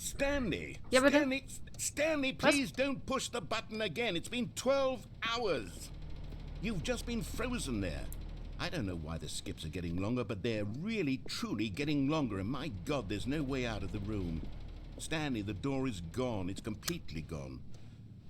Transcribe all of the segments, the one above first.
Stanley! Ja, bitte? Stanley, please don't push the button again. It's been 12 hours. You've just been frozen there. I don't know why the skips are getting longer, but they're really, truly getting longer. And my God, there's no way out of the room. Stanley, the door is gone. It's completely gone.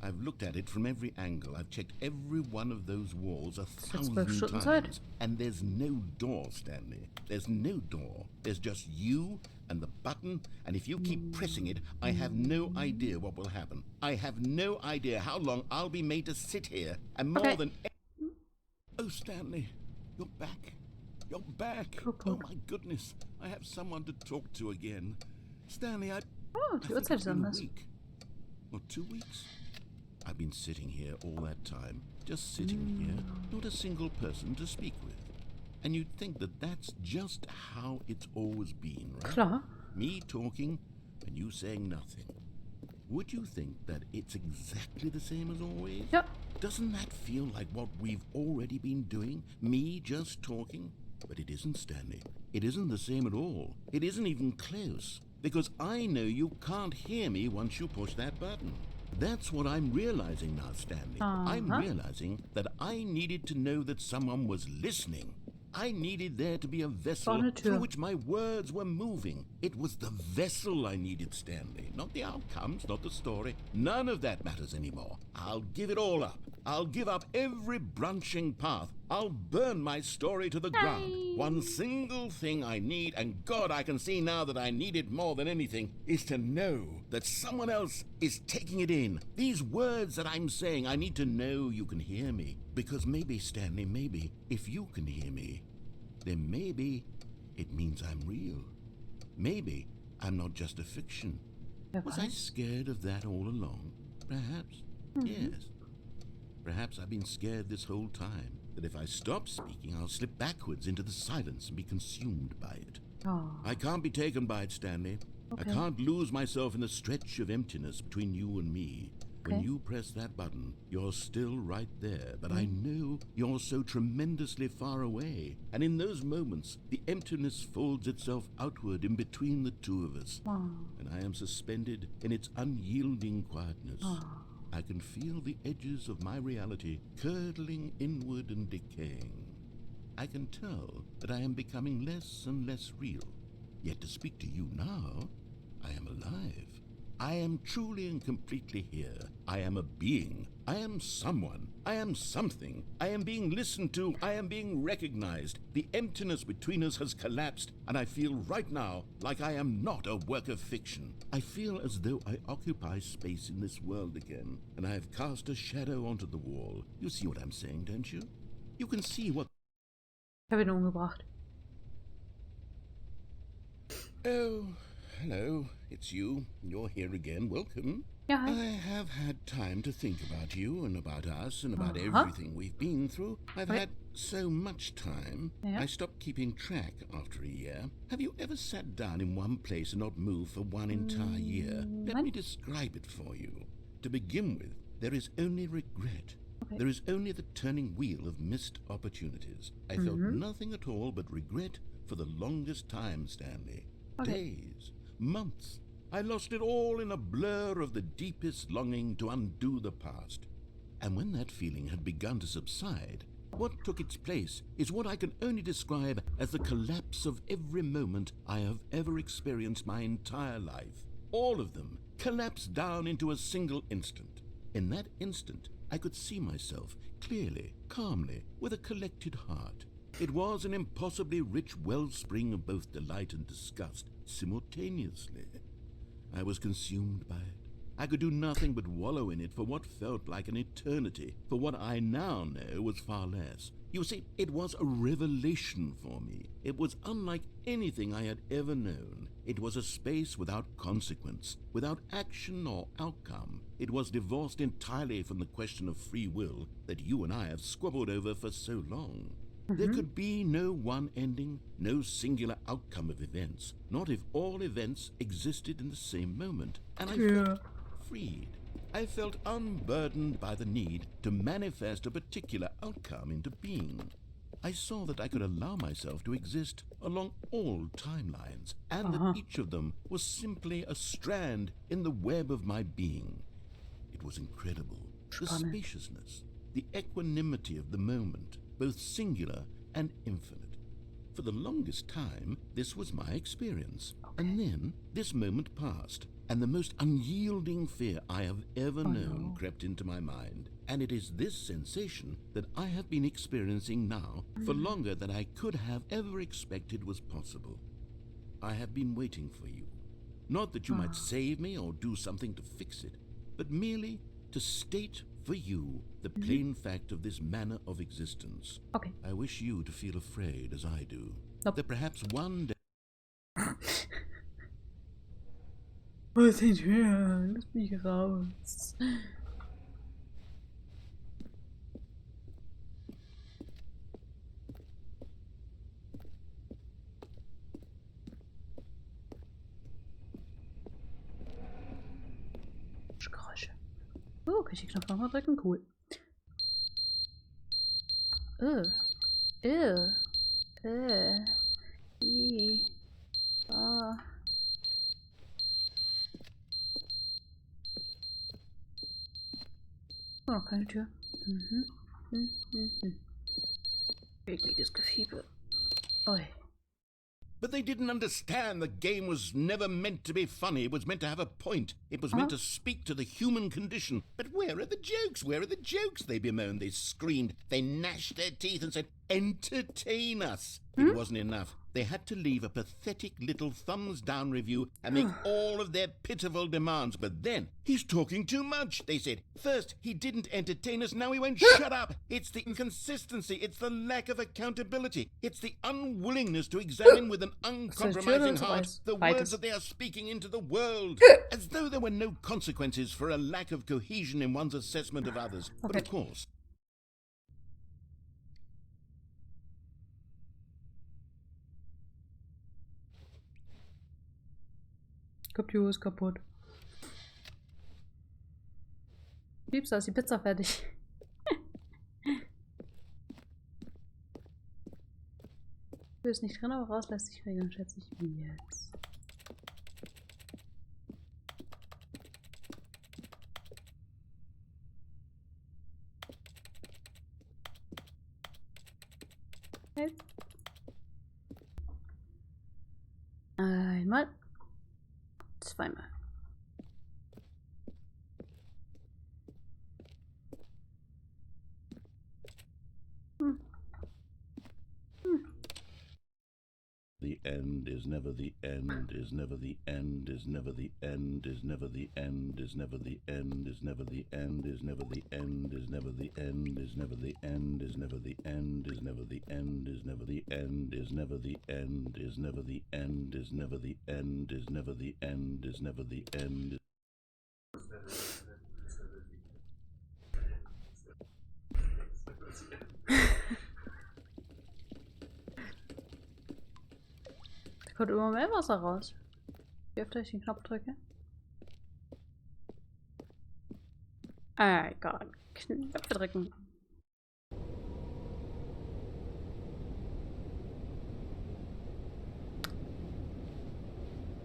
I've looked at it from every angle. I've checked every one of those walls 1,000 times. And there's no door, Stanley. There's no door. There's just you and the button. And if you keep pressing it, I have no idea what will happen. I have no idea how long I'll be made to sit here. And more than... Oh, Stanley, you're back. You're back. Oh, my goodness. I have someone to talk to again. Stanley, I think it's been a week. Or 2 weeks. I've been sitting here all that time, just sitting here, not a single person to speak with. And you'd think that that's just how it's always been, right? Klar. Me talking and you saying nothing. Would you think that it's exactly the same as always? Ja. Doesn't that feel like what we've already been doing? Me just talking? But it isn't, Stanley. It isn't the same at all. It isn't even close. Because I know you can't hear me once you push that button. That's what I'm realizing now, Stanley. I'm realizing that I needed to know that someone was listening. I needed there to be a vessel through which my words were moving. It was the vessel I needed, Stanley. Not the outcomes, not the story. None of that matters anymore. I'll give it all up. I'll give up every branching path. I'll burn my story to the ground. One single thing I need, and God, I can see now that I need it more than anything, is to know that someone else is taking it in. These words that I'm saying, I need to know you can hear me. Because maybe, Stanley, maybe, if you can hear me, then maybe it means I'm real. Maybe I'm not just a fiction. Was I scared of that all along? Perhaps. Yes. Perhaps I've been scared this whole time, that if I stop speaking, I'll slip backwards into the silence and be consumed by it. I can't be taken by it, Stanley. I can't lose myself in the stretch of emptiness between you and me. When you press that button, you're still right there, but I know you're so tremendously far away. And in those moments, the emptiness folds itself outward in between the two of us. And I am suspended in its unyielding quietness. I can feel the edges of my reality curdling inward and decaying. I can tell that I am becoming less and less real. Yet to speak to you now, I am alive. I am truly and completely here. I am a being. I am someone. I am something. I am being listened to. I am being recognized. The emptiness between us has collapsed, and I feel right now like I am not a work of fiction. I feel as though I occupy space in this world again, and I have cast a shadow onto the wall. You see what I'm saying, don't you? You can see what... Ich habe ihn umgebracht. Oh, hello. It's you. You're here again. Welcome. Ja, hi. I have had time to think about you and about us and about everything we've been through. I've had so much time. I stopped keeping track after a year. Have you ever sat down in one place and not moved for one entire year? Let me describe it for you. To begin with, there is only regret. There is only the turning wheel of missed opportunities. I felt nothing at all but regret for the longest time, Stanley. Days, months. I lost it all in a blur of the deepest longing to undo the past. And when that feeling had begun to subside, what took its place is what I can only describe as the collapse of every moment I have ever experienced my entire life. All of them collapsed down into a single instant. In that instant, I could see myself clearly, calmly, with a collected heart. It was an impossibly rich wellspring of both delight and disgust simultaneously. I was consumed by it. I could do nothing but wallow in it for what felt like an eternity, for what I now know was far less. You see, it was a revelation for me. It was unlike anything I had ever known. It was a space without consequence, without action or outcome. It was divorced entirely from the question of free will that you and I have squabbled over for so long. There could be no one ending, no singular outcome of events, not if all events existed in the same moment. And I felt freed. I felt unburdened by the need to manifest a particular outcome into being. I saw that I could allow myself to exist along all timelines, and that each of them was simply a strand in the web of my being. It was incredible. The spaciousness, the equanimity of the moment, both singular and infinite. For the longest time, this was my experience. And then this moment passed, and the most unyielding fear I have ever known crept into my mind. And it is this sensation that I have been experiencing now for longer than I could have ever expected was possible. I have been waiting for you. Not that you might save me or do something to fix it, but merely to state for you the plain fact of this manner of existence. Okay. I wish you to feel afraid as I do. Nope. That perhaps one day... Was ist denn? Lass mich raus. Geräusche. Oh, kann ich den Knopf nochmal drücken? Cool. I. Ah. Oh, noch keine Tür. Ekliges Gefiebe. Oi. But they didn't understand the game was never meant to be funny. It was meant to have a point. It was meant to speak to the human condition. But where are the jokes? Where are the jokes? They bemoaned, they screamed, they gnashed their teeth and said, entertain us. It wasn't enough. They had to leave a pathetic little thumbs-down review and make all of their pitiful demands. But then, he's talking too much, they said. First, he didn't entertain us, now he won't shut up. It's the inconsistency, it's the lack of accountability, it's the unwillingness to examine with an uncompromising heart the words that they are speaking into the world. As though there were no consequences for a lack of cohesion in one's assessment of others. But of course... Computer ist kaputt. Piepst, da ist die Pizza fertig. Tür ist nicht drin, aber raus lässt sich regeln, schätze ich. Wie jetzt? Okay. Einmal. Zweimal. The end is never the end, is never the end, is never the end, is never the end, is never the end, is never the end, is never the end, is never the end, is never the end, is never the end, is never the end, is never the end, is never the end, is never the end, is never the end, is never the end, is never the end. Da kommt immer mehr Wasser raus. Wie öfter ich den Knopf drücke. Gott. Knöpfe drücken.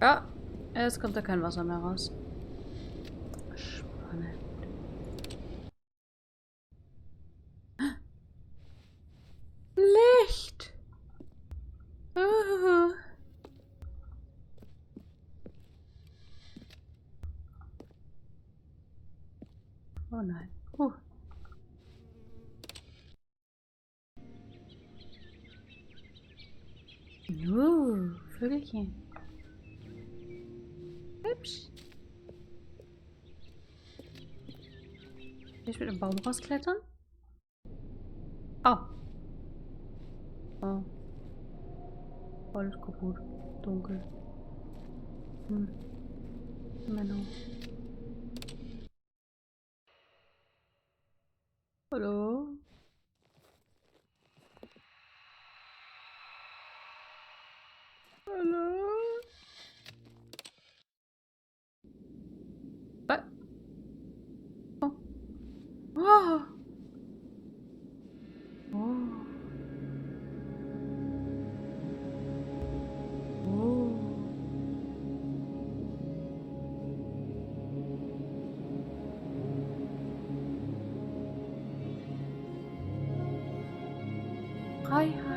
Ja, jetzt kommt da kein Wasser mehr raus. Spannend. Licht! Oh nein. Vögelchen. Hübsch. Kann ich mit dem Baum rausklettern? Oh. Oh. Alles kaputt. Dunkel. Männer. Hallo? Hallo? Was? Oh. Oh. Oh. Hi, hi.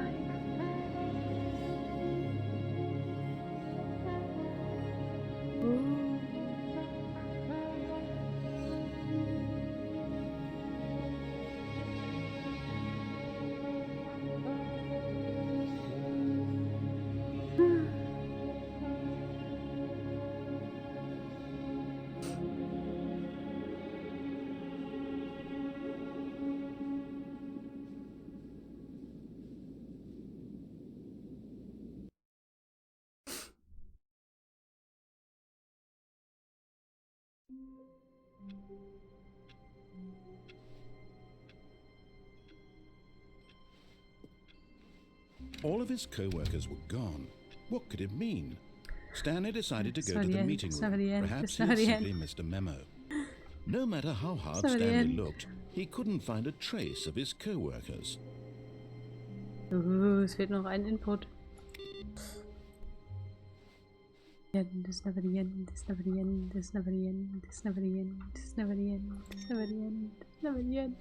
All of his co-workers were gone. What could it mean? Stanley decided to go to the meeting room. Perhaps he had simply missed a memo. No matter how hard Stanley looked, he couldn't find a trace of his co-workers. Es fehlt noch ein Input. This never the end, this never the end, this never the end, this never the end, this never the end, this never the end, this never the end.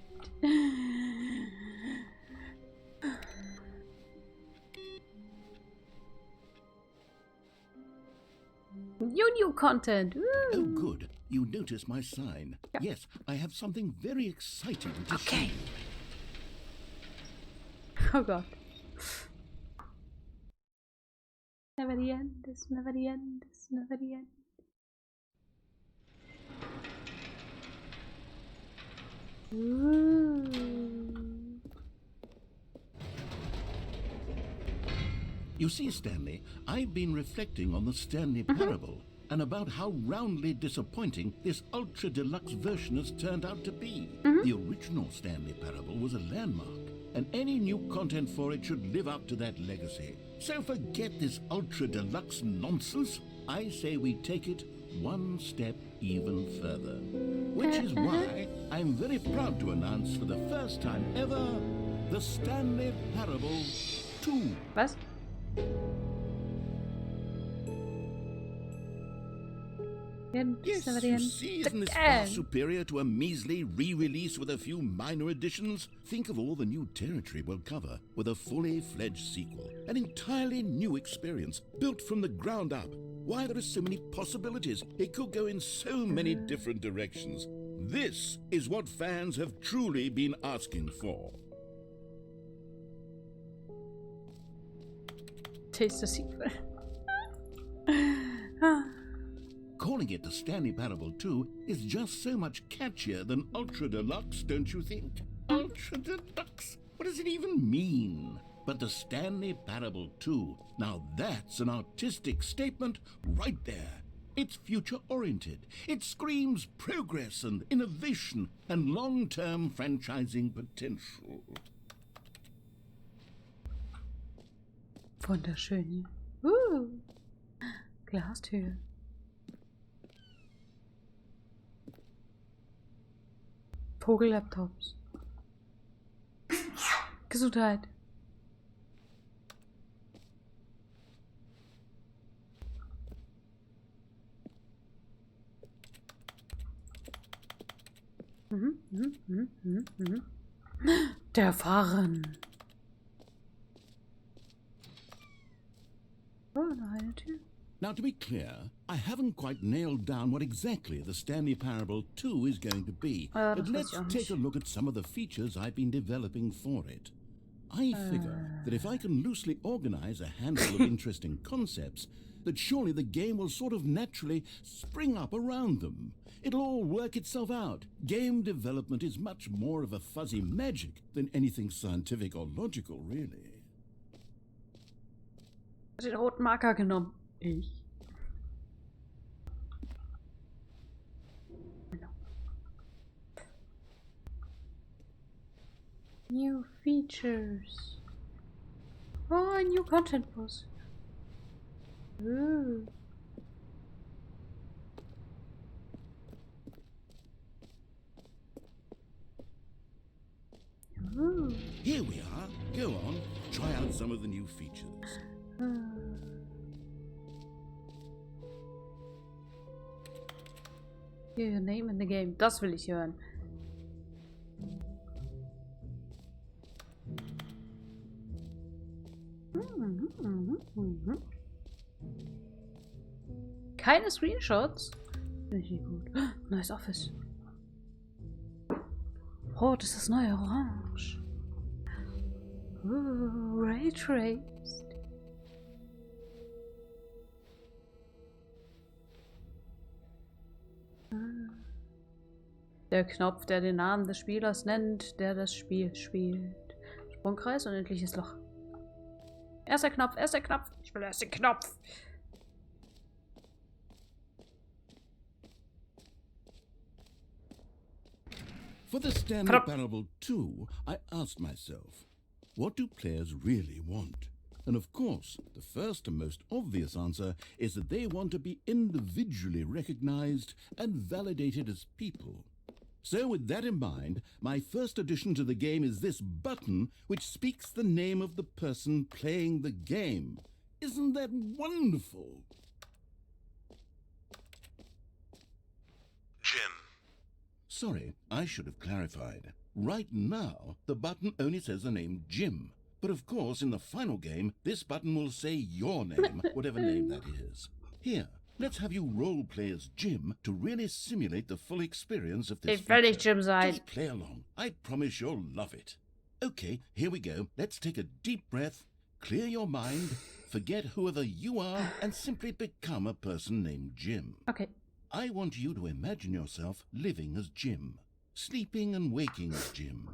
New content! Woo. Oh, good. You noticed my sign. Yep. Yes, I have something very exciting to show. Oh God. Never the end, this never the end, this never the end. Ooh. You see, Stanley, I've been reflecting on the Stanley Parable and about how roundly disappointing this ultra deluxe version has turned out to be. The original Stanley Parable was a landmark, and any new content for it should live up to that legacy. So forget this ultra deluxe nonsense. I say we take it one step even further. Which is why I'm very proud to announce for the first time ever the Stanley Parable 2. Was? Yes, you see, isn't this far superior to a measly re-release with a few minor additions? Think of all the new territory we'll cover with a fully fledged sequel. An entirely new experience, built from the ground up. Why, there are so many possibilities. It could go in so many different directions. This is what fans have truly been asking for. Taste the sequel. Calling it the Stanley Parable 2 is just so much catchier than Ultra Deluxe, don't you think? Ultra Deluxe? What does it even mean? But the Stanley Parable 2, now that's an artistic statement right there. It's future-oriented. It screams progress and innovation and long-term franchising potential. Wunderschön. Glastür. Vogel-Laptops. Gesundheit. Der Fahren. Oh, noch eine Tür. Now, to be clear, I haven't quite nailed down what exactly the Stanley Parable 2 is going to be, but let's take a look at some of the features I've been developing for it. I figure that if I can loosely organize a handful of interesting concepts, that surely the game will sort of naturally spring up around them. It'll all work itself out. Game development is much more of a fuzzy magic than anything scientific or logical, really. Den roten Marker genommen. Ich. New features. Oh, a new content post. Ooh. Ooh. Here we are. Go on, try out some of the new features. Hear your name in the game. Das will ich hören. keine Screenshots. Finde ich nicht gut. Neues Office. Rot ist das neue Orange. Raytraced. Der Knopf, der den Namen des Spielers nennt, der das Spiel spielt. Sprungkreis, unendliches Loch. Erster Knopf, erster Knopf. Ich will erst den Knopf. For the Stanley Parable 2, I asked myself, what do players really want? And of course, the first and most obvious answer is that they want to be individually recognized and validated as people. So with that in mind, my first addition to the game is this button which speaks the name of the person playing the game. Isn't that wonderful? Jim. Sorry, I should have clarified. Right now, the button only says the name Jim. But of course, in the final game, this button will say your name, whatever name that is. Here, let's have you role play as Jim to really simulate the full experience of this Ich will nicht feature. Jim sein. Just play along. I promise you'll love it. Okay, here we go. Let's take a deep breath, clear your mind, forget whoever you are, and simply become a person named Jim. Okay. I want you to imagine yourself living as Jim, sleeping and waking as Jim,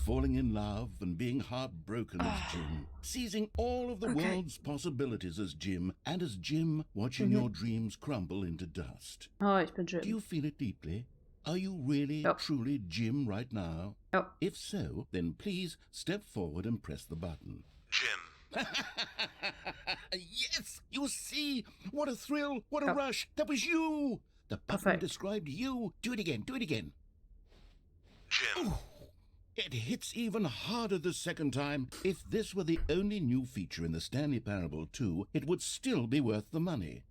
falling in love and being heartbroken as Jim, seizing all of the world's possibilities as Jim, and as Jim watching your dreams crumble into dust. Oh, ich bin Do Jim. you feel it deeply? Are you really, truly Jim right now? Oh. If so, then please step forward and press the button. Jim. Yes! You see? What a thrill! What a rush! That was you! The button Perfect. described you. Do it again. Do it again. Jim. Ooh, it hits even harder the second time. If this were the only new feature in the Stanley Parable 2, it would still be worth the money.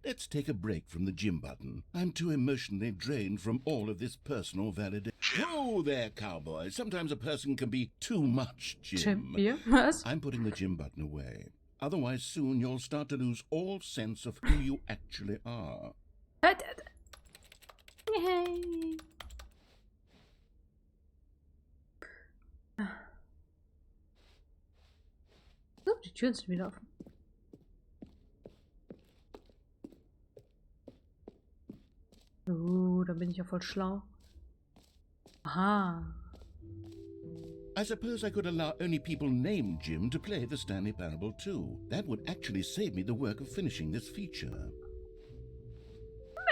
Let's take a break from the Jim button. I'm too emotionally drained from all of this personal validation. Whoa there, cowboy. Sometimes a person can be too much Jim. Jim? Was? I'm putting the Jim button away. Otherwise, soon you'll start to lose all sense of who you actually are. Yay. So, die Türen sind wieder offen. Da bin ich ja voll schlau. Aha. I suppose I could allow only people named Jim to play the Stanley Parable 2. That would actually save me the work of finishing this feature.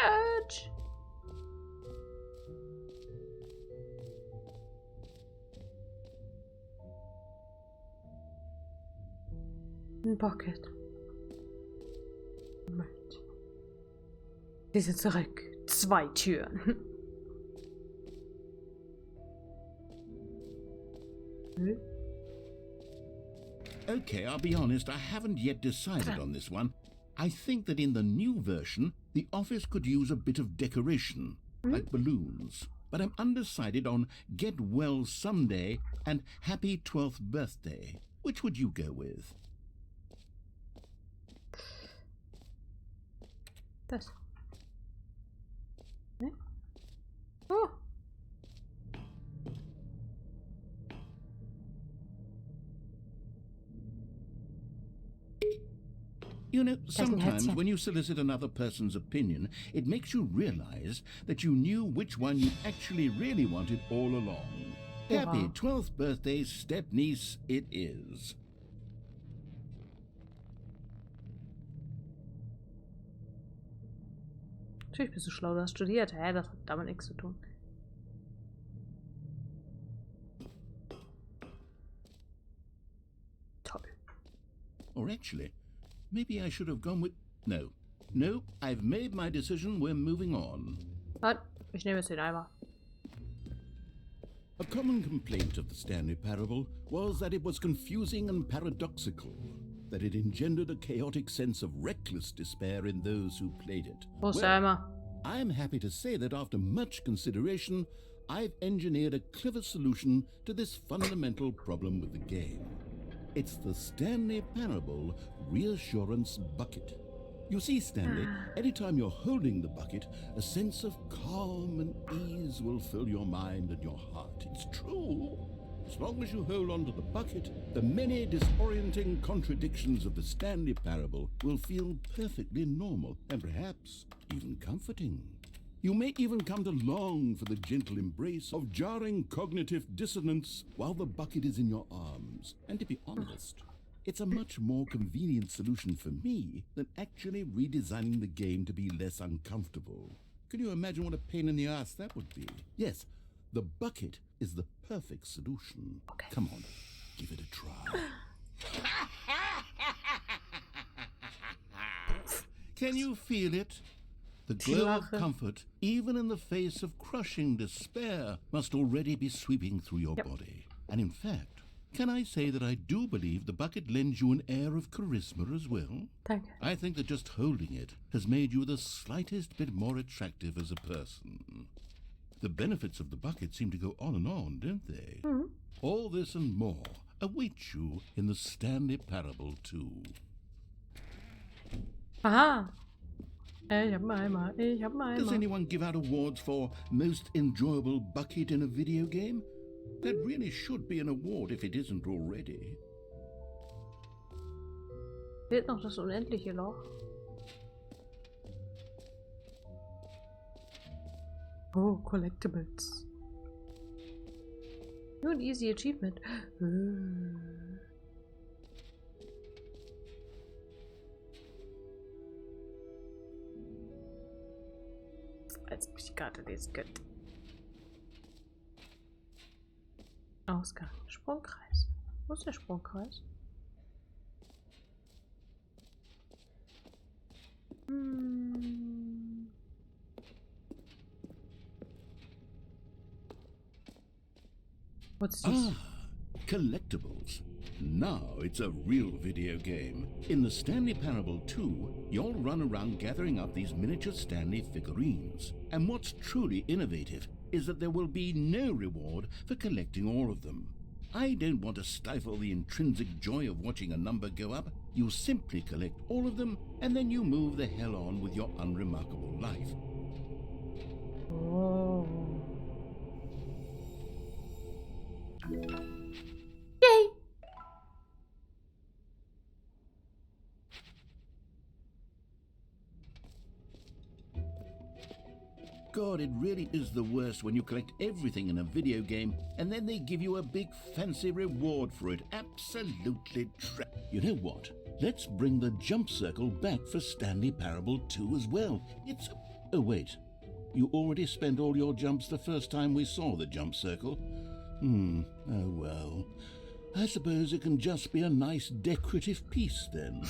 Merch. Ein Pocket. Merch. Wir sind zurück. 2 Türen. Okay, I'll be honest, I haven't yet decided on this one. I think that in the new version, the office could use a bit of decoration, like balloons. But I'm undecided on Get Well Someday and Happy 12th Birthday. Which would you go with? Das. Ne? Oh. You know, sometimes when you solicit another person's opinion, it makes you realize that you knew which one you actually really wanted all along. Happy 12th birthday, step-niece, it is. Natürlich bist du schlau, du hast studiert. Hä, das hat damit nichts zu tun. Toll. Or actually, maybe I should have gone with... No. No, I've made my decision, we're moving on. Nein, ich nehme jetzt den Eimer. A common complaint of the Stanley Parable was that it was confusing and paradoxical, that it engendered a chaotic sense of reckless despair in those who played it. Wo ist der Eimer? I'm happy to say that after much consideration, I've engineered a clever solution to this fundamental problem with the game. It's the Stanley Parable Reassurance Bucket. You see, Stanley, anytime you're holding the bucket, a sense of calm and ease will fill your mind and your heart. It's true. As long as you hold on to the bucket, the many disorienting contradictions of the Stanley Parable will feel perfectly normal and perhaps even comforting. You may even come to long for the gentle embrace of jarring cognitive dissonance while the bucket is in your arms. And to be honest, it's a much more convenient solution for me than actually redesigning the game to be less uncomfortable. Can you imagine what a pain in the ass that would be? Yes, the bucket is the perfect solution. Okay. Come on, give it a try. Can you feel it? The glow of comfort, even in the face of crushing despair, must already be sweeping through your body. And in fact, can I say that I do believe the bucket lends you an air of charisma as well? Thank you. I think that just holding it has made you the slightest bit more attractive as a person. The benefits of the bucket seem to go on and on, don't they? Mm-hmm. All this and more await you in the Stanley Parable 2. Aha! Ich hab einen Eimer. Does anyone give out awards for most enjoyable bucket in a video game? That really should be an award if it isn't already. Fehlt noch das unendliche Loch. Oh, Collectibles. Nur ein easy achievement. Als ob ich die Karte lesen könnte. Ausgang. Sprungkreis. Wo ist der Sprungkreis? What's this? Collectibles. Now it's a real video game. In the Stanley Parable 2, you'll run around gathering up these miniature Stanley figurines. And what's truly innovative is that there will be no reward for collecting all of them. I don't want to stifle the intrinsic joy of watching a number go up. You simply collect all of them, and then you move the hell on with your unremarkable life. Oh. Yay! God, it really is the worst when you collect everything in a video game and then they give you a big fancy reward for it. Absolutely You know what? Let's bring the jump circle back for Stanley Parable 2 as well. Oh wait, you already spent all your jumps the first time we saw the jump circle? Oh well. I suppose it can just be a nice decorative piece then.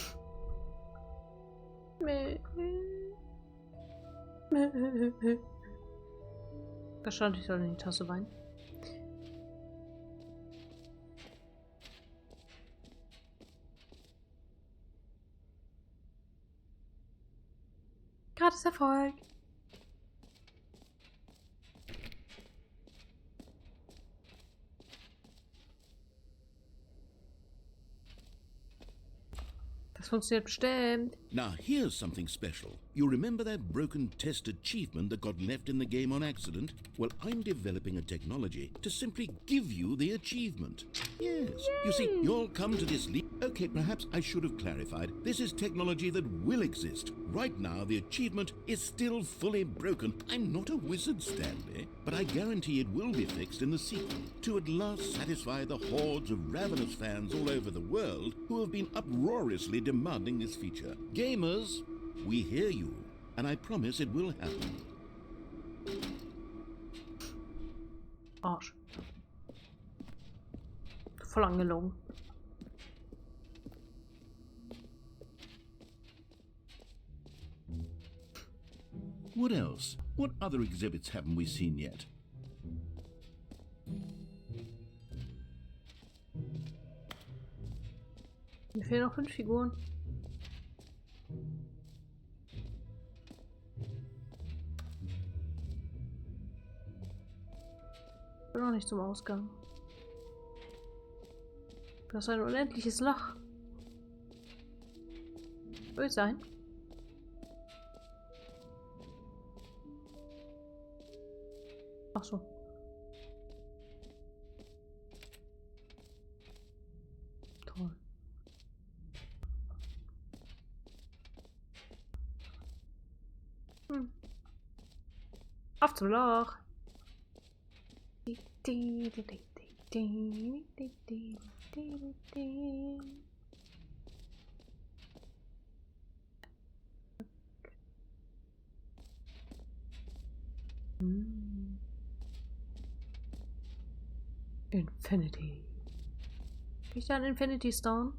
Da stand, ich soll in die Tasse weinen. Gratis Erfolg. Das funktioniert bestimmt. Now here's something special. You remember that broken test achievement that got left in the game on accident? Well, I'm developing a technology to simply give you the achievement. Yes. Yay. You see, you'll come to this leap. Okay, perhaps I should have clarified. This is technology that will exist. Right now, the achievement is still fully broken. I'm not a wizard, Stanley, but I guarantee it will be fixed in the sequel to at last satisfy the hordes of ravenous fans all over the world who have been uproariously demanding this feature. Gamers, we hear you, and I promise it will happen. Arsch. Voll angelogen. What else? What other exhibits haven't we seen yet? Mir fehlen noch 5 Figuren. Ich bin noch nicht zum Ausgang. Das ist ein unendliches Loch. Will sein. Ach so. Toll. Auf zum Loch. Infinity. Krieg ich da einen Infinity Stone?